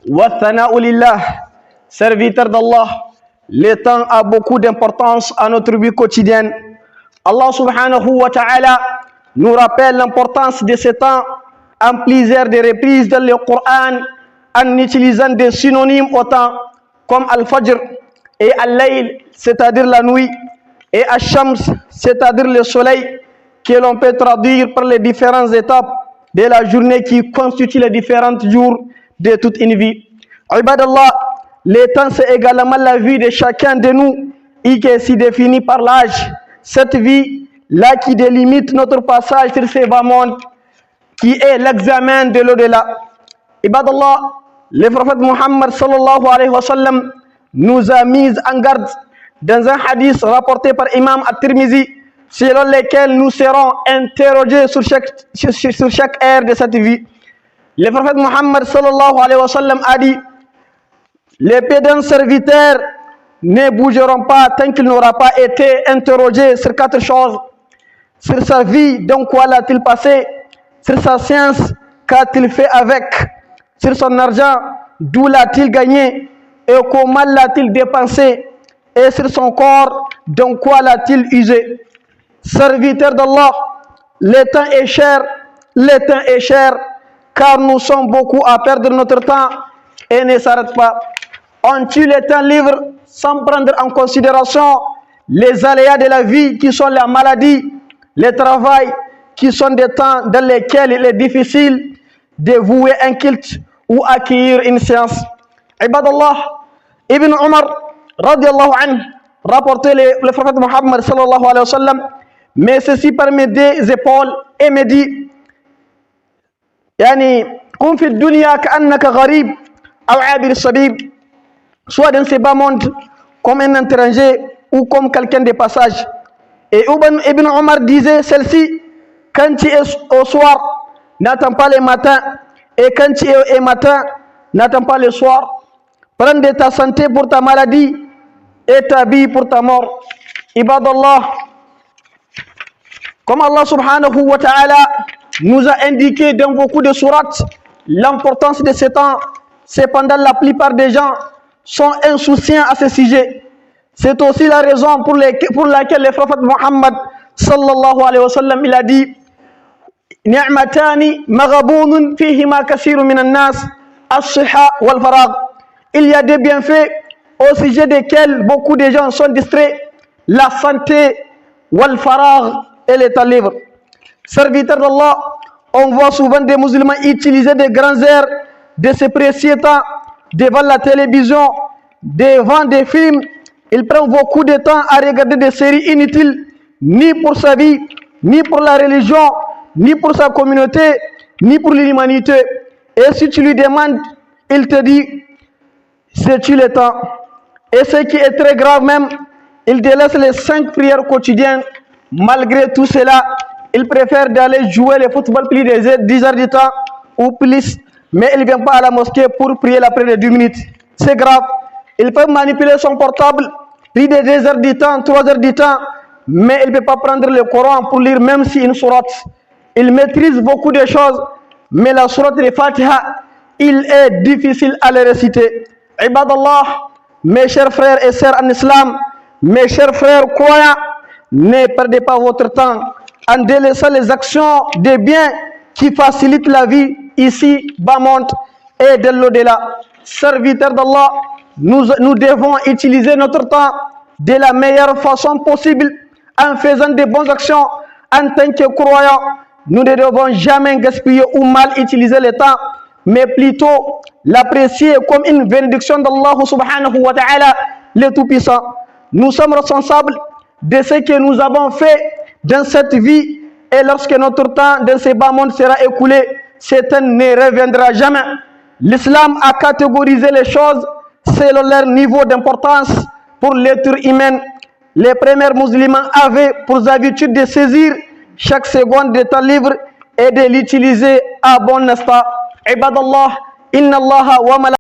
wa thana'u lillah, serviteur d'Allah. Le temps a beaucoup d'importance à notre vie quotidienne. Allah subhanahu wa ta'ala nous rappelle l'importance de ce temps en plusieurs des reprises dans le Coran en utilisant des synonymes au temps comme Al-Fajr et Al-Layl, c'est-à-dire la nuit, et Al-Shams, c'est-à-dire le soleil, que l'on peut traduire par les différentes étapes de la journée qui constituent les différents jours de toute une vie. Ibadallah, le temps c'est également la vie de chacun de nous et qui est si définie par l'âge. Cette vie-là qui délimite notre passage sur ces bas mondes, qui est l'examen de l'au-delà. Ibadallah, le prophète Muhammad sallallahu alayhi wa sallam nous a mis en garde dans un hadith rapporté par Imam At-Tirmizi, selon lequel nous serons interrogés sur chaque ère de cette vie. Le prophète Muhammad sallallahu alayhi wa sallam a dit: les pieds d'un serviteur ne bougeront pas tant qu'il n'aura pas été interrogé sur 4 choses. Sur sa vie, dans quoi l'a-t-il passé? Sur sa science, qu'a-t-il fait avec? Sur son argent, d'où l'a-t-il gagné et comment l'a-t-il dépensé? Et sur son corps, dans quoi l'a-t-il usé? Serviteur d'Allah, le temps est cher, car nous sommes beaucoup à perdre notre temps et ne s'arrête pas. On tue le temps libre sans prendre en considération les aléas de la vie qui sont la maladie, le travail, qui sont des temps dans lesquels il est difficile de vouer un culte ou acquérir une science. Ibadallah, Ibn Umar radiallahu anhu rapportait le prophète Muhammad sallallahu alayhi wa sallam, mais ceci par mes deux épaules et me dit: Yani, kun fi dunya ka'annaka gharib aw abir sabib, soit dans ce bas monde comme un étranger ou comme quelqu'un de passage. Et Ibn Omar disait celle-ci: quand tu es au soir, n'attends pas le matin, et quand tu es au matin, n'attends pas le soir. Prends de ta santé pour ta maladie et ta vie pour ta mort. Ibadallah, comme Allah subhanahu wa ta'ala nous a indiqué dans beaucoup de sourates l'importance de ce temps, cependant la plupart des gens sont insouciants à ce sujet. C'est aussi la raison pour laquelle le prophète Muhammad sallallahu alayhi wa sallam il a dit: Ni'matani maghabunun fihima kathirun minan nas, as-siha wal faragh. Il y a des bienfaits au sujet desquels beaucoup de gens sont distraits: la santé, wal faragh, et le temps libre. Serviteur d'Allah, on voit souvent des musulmans utiliser des grands airs de ce précieux temps devant la télévision, devant des films. Il prend beaucoup de temps à regarder des séries inutiles, ni pour sa vie, ni pour la religion, ni pour sa communauté, ni pour l'humanité. Et si tu lui demandes, il te dit: sais-tu le temps? Et ce qui est très grave même, il délaisse les 5 prières quotidiennes. Malgré tout cela, il préfère d'aller jouer le football plus de 10 heures du temps ou plus, mais il ne vient pas à la mosquée pour prier la prière de 10 minutes. C'est grave. Il peut manipuler son portable plus de 2 heures du temps, 3 heures du temps, mais il ne peut pas prendre le Coran pour lire même si une sourate. Il maîtrise beaucoup de choses, mais la sourate de Fatiha, il est difficile à le réciter. Ibadallah, mes chers frères et sœurs en islam, mes chers frères croyants, ne perdez pas votre temps en délaissant les actions de biens qui facilitent la vie ici, bas monde et de l'au-delà. Serviteurs d'Allah, nous devons utiliser notre temps de la meilleure façon possible en faisant de bonnes actions. En tant que croyants, nous ne devons jamais gaspiller ou mal utiliser le temps, mais plutôt l'apprécier comme une bénédiction d'Allah subhanahu wa ta'ala, le Tout-Puissant. Nous sommes responsables de ce que nous avons fait dans cette vie, et lorsque notre temps dans ce bas monde sera écoulé, ce temps ne reviendra jamais. L'islam a catégorisé les choses selon leur niveau d'importance pour l'être humain. Les premiers musulmans avaient pour habitude de saisir chaque seconde de temps libre et de l'utiliser à bon espoir. Ibadallah, inna Allah wa